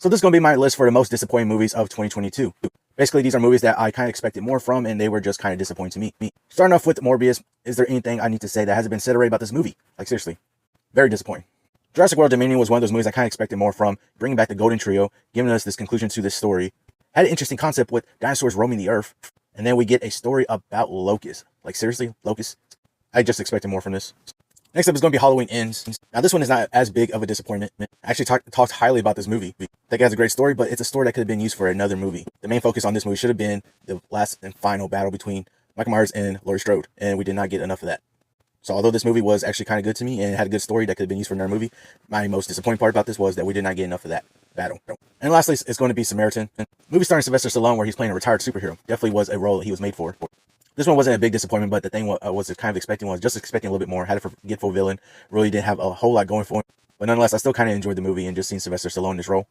So this is going to be my list for the most disappointing movies of 2022. Basically, these are movies that I kind of expected more from, and they were just kind of disappointing to me. Starting off with Morbius, is there anything I need to say that hasn't been said already about this movie? Like, seriously, very disappointing. Jurassic World Dominion was one of those movies I kind of expected more from, bringing back the Golden Trio, giving us this conclusion to this story. Had an interesting concept with dinosaurs roaming the earth, and then we get a story about locusts. Like, seriously, locusts? I just expected more from this. Next up is going to be Halloween Ends. Now, this one is not as big of a disappointment. I actually talked highly about this movie. I think it has a great story, but it's a story that could have been used for another movie. The main focus on this movie should have been the last and final battle between Michael Myers and Laurie Strode, and we did not get enough of that. So although this movie was actually kind of good to me and had a good story that could have been used for another movie, my most disappointing part about this was that we did not get enough of that battle. And lastly, it's going to be Samaritan. Movie starring Sylvester Stallone where he's playing a retired superhero. Definitely was a role that he was made for. This one wasn't a big disappointment, but the thing I was kind of expecting was just expecting a little bit more. Had a forgetful villain. Really didn't have a whole lot going for him. But nonetheless, I still kind of enjoyed the movie and just seeing Sylvester Stallone in this role.